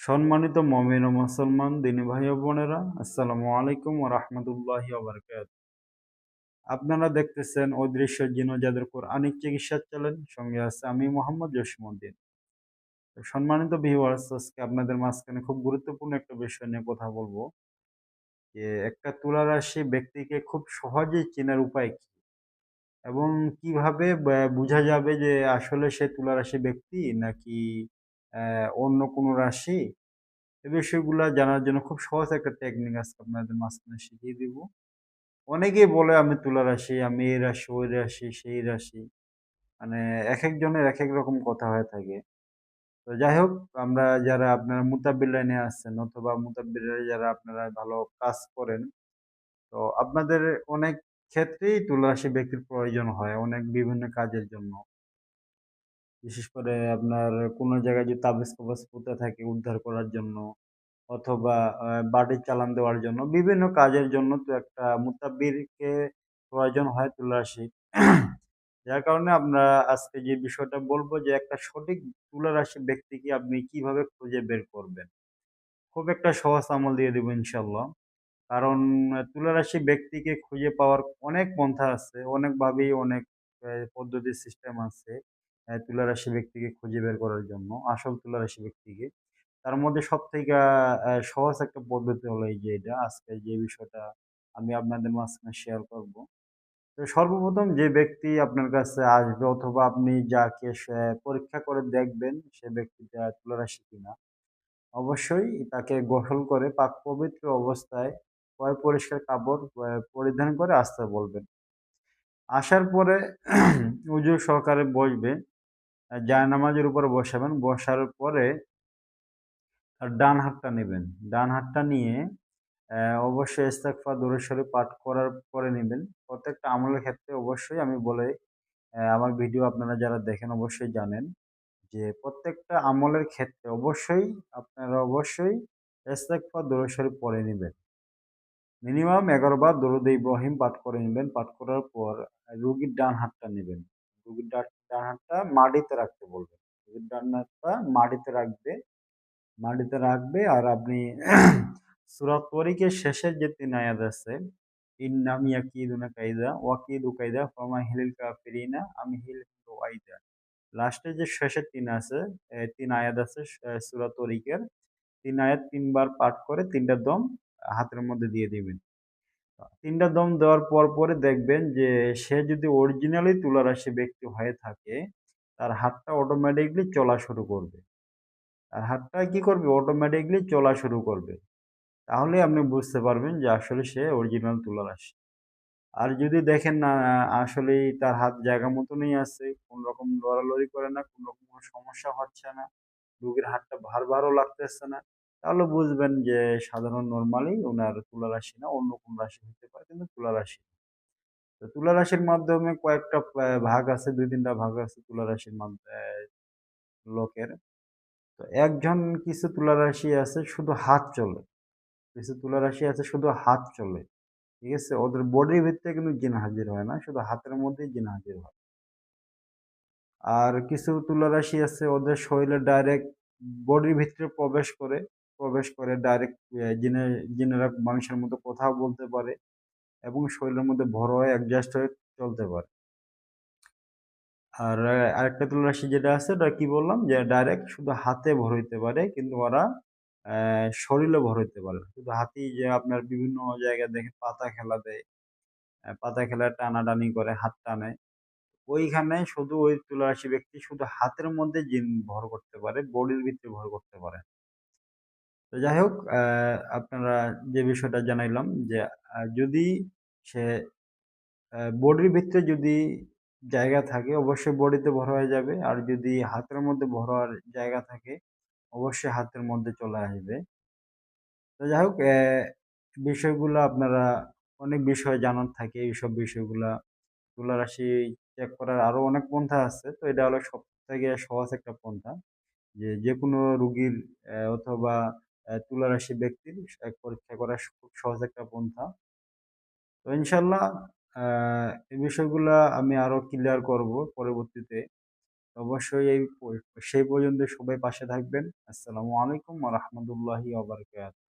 সম্মানিত মুমিন ও মুসলমান দিনী ভাই ও বোনেরা, আসসালামু আলাইকুম ওয়া রাহমাতুল্লাহি ওয়া বারাকাতুহু। আপনারা দেখতেছেন অদৃশ্য জিন ও জাদুর কোরআনিক চিকিৎসা চ্যানেল, সঙ্গে আছে আমি মোহাম্মদ জসিমউদ্দিন। তো সম্মানিত ভিউয়ার্স, আজকে আপনাদের মাঝখানে খুব গুরুত্বপূর্ণ একটা বিষয় নিয়ে কথা বলবো যে একটা তুলা রাশি ব্যক্তিকে খুব সহজেই চেনার উপায় কি এবং কিভাবে বোঝা যাবে যে আসলে সে তুলা রাশি ব্যক্তি নাকি অন্য কোনো রাশি। এই বিষয়গুলা জানার জন্য খুব সহজ একটা টেকনিক আজকে আপনাদের মাঝখানে শিখিয়ে দিব। অনেকেই বলে আমি তুলা রাশি, আমি এই রাশি, ওই রাশি, সেই রাশি। মানে একেকজনের একেক রকম কথা হয়ে থাকে। তো যাই হোক, আমরা যারা আপনারা মুতাব্বির লাইনে আছেন অথবা মুতাব্বিরে যারা আপনারা ভালো কাজ করেন, তো আপনাদের অনেক ক্ষেত্রেই তুলা রাশি ব্যক্তির প্রয়োজন হয় অনেক বিভিন্ন কাজের জন্য। বিশেষ করে আপনার কোনো জায়গায় যদি তাবিজ-কবজ পুঁতে থাকে উদ্ধার করার জন্য, অথবা বাড়ি চালান দেওয়ার জন্য বিভিন্ন কাজের জন্য তো একটা মুত্তাব্বিরকে প্রয়োজন হয় তুলারাশির। যার কারণে আমরা আজকে যে বিষয়টা বলব যে একটা সঠিক তুলারাশি ব্যক্তিকে আপনি কিভাবে খুঁজে বের করবেন। খুব একটা সহজ আমল দিয়ে দিব ইনশাআল্লাহ। কারণ তুলারাশি ব্যক্তিকে খুঁজে পাওয়ার অনেক পন্থা আছে, অনেকভাবেই অনেক পদ্ধতি সিস্টেম আছে তুলারাশি ব্যক্তিকে খুঁজে বের করার জন্য, আসল তুলারাশি ব্যক্তিকে। তার মধ্যে সবথেকে সহজ একটা পদ্ধতি হলো এই যে এটা, আজকে যে বিষয়টা আমি আপনাদের মাঝখানে শেয়ার করব। তো সর্বপ্রথম যে ব্যক্তি আপনার কাছে আসবে অথবা আপনি যাকে পরীক্ষা করে দেখবেন সে ব্যক্তিটা তুলারাশি কিনা, অবশ্যই তাকে গোসল করে পাক পবিত্র অবস্থায় পরিষ্কার কাপড় পরিধান করে আসতে বলবেন। আসার পরে উজু সহকারে বসবে, জায়নামাজের উপরে বসাবেন। বসার পরে তার ডান হাতটা নেবেন। ডান হাতটা নিয়ে অবশ্যই ইস্তেগফার, দরুদ শরীফ পাঠ করার পরে নিবেন। প্রত্যেকটা আমলের ক্ষেত্রে অবশ্যই আমি বলে আমার ভিডিও আপনারা যারা দেখেন অবশ্যই জানেন যে প্রত্যেকটা আমলের ক্ষেত্রে অবশ্যই আপনারা অবশ্যই ইস্তেগফার, দরুদ শরীফ পড়ে নিবেন। মিনিমাম ১১ বার দরুদ ইব্রাহিম পাঠ করে নিবেন। পাঠ করার পর রোগীর ডান হাতটা নিবেন। রোগীর ডান হাতটা মাটিতে রাখতে বলবেন। রোগীর ডান হাতটা মাটিতে রাখবে আর আপনি সূরা তরিকের শেষের যে ৩ আয়াত আছে, ইন্নাহুম ইয়াকিদুনা কাইদা ওয়াকিদু কাইদা ফামাহিলিল কাফিরিনা আমহিলহুম রুয়াইদা। লাস্টে যে শেষের ৩ আছে, ৩ আয়াত আছে সূরা তরিকের। ৩ আয়াত ৩ বার পাঠ করে ৩ টা দম হাতের মধ্যে দিয়ে দিবেন। ৩ টা দম দেওয়ার পরে দেখবেন যে সে যদি অরিজিনালি তুলারাশি ব্যক্তি হয়ে থাকে, তার হাতটা অটোমেটিক্যালি চলা শুরু করবে। তার হাতটা কি করবে? অটোমেটিক্যালি চলা শুরু করবে। তাহলে আপনি বুঝতে পারবেন যে আসলে সে অরিজিনাল তুলারাশি। আর যদি দেখেন না আসলেই তার হাত জায়গা মতনই আছে, কোন রকম লড়ালড়ি করে না, কোন রকম কোনো সমস্যা হচ্ছে না, রোগীর হাতটা ভারও লাগতেছে না, তাহলে বুঝবেন যে সাধারণ নরমালি উনার তুলারাশি না, অন্য কোন রাশি হতে পারে কিন্তু তুলারাশি না। তো তুলারাশির মাধ্যমে কয়েকটা ভাগ আছে, ২-৩ টা ভাগ আছে তুলারাশির লোকের। তো একজন কিছু তুলারাশি আছে শুধু হাত চলে, কিছু তুলারাশি আছে শুধু হাত চলে। ঠিক আছে? ওদের বডির ভিতরে কিন্তু জিন হাজির হয় না। শুধু হাতের মধ্যেই জিন হাজির হয়। আর কিছু তুলারাশি আছে ওদের শরীরে ডাইরেক্ট বডির ভিতরে প্রবেশ করে ডাইরেক্ট জিনেরা মানুষের মতো কথাও বলতে পারে এবং শরীরের মধ্যে ভর হয়ে অ্যাডজাস্ট হয়ে চলতে পারে। আর আরেকটা তুলারাশি যেটা আছে ওটা কি বললাম? যে ডাইরেক্ট শুধু হাতে ভর হইতে পারে কিন্তু ওরা শরীরে ভর হইতে পারে না। শুধু হাতেই যে আপনার বিভিন্ন জায়গায় দেখেন পাতা খেলা দেয়। পাতা খেলায় টানাটানি করে, হাত টানে। ওইখানে শুধু ওই তুলারাশি ব্যক্তি শুধু হাতের মধ্যে জিন ভর করতে পারে, বডির ভিতরে ভর করতে পারে। তো যাই হোক, আপনারা যে বিষয়টা জানাইলাম যে যদি সে বডির ভিতরে যদি জায়গা থাকে অবশ্যই বডিতে ভর হয়ে যাবে। আর যদি হাতের মধ্যে ভর হওয়ার জায়গা থাকে অবশ্যই হাতের মধ্যে চলে আসবে। তো যাই হোক, বিষয়গুলা আপনারা অনেক বিষয় জানার থাকে এইসব বিষয়গুলা। তুলারাশি চেক করার আরো অনেক পন্থা আছে। তো এটা হলো সবথেকে সহজ একটা পন্থা। যেকোনো রোগীর অথবা তুলারাশি ব্যক্তির পরীক্ষা করা খুব সহজ একটা পন্থা। তো ইনশাআল্লাহ আ এই বিষয়গুলা আমি আরো ক্লিয়ার করব পরবর্তীতে। অবশ্যই সেই পর্যন্ত সবাই পাশে থাকবেন। আসসালামু আলাইকুম ওয়া রাহমাতুল্লাহি ওয়া বারাকাতুহু।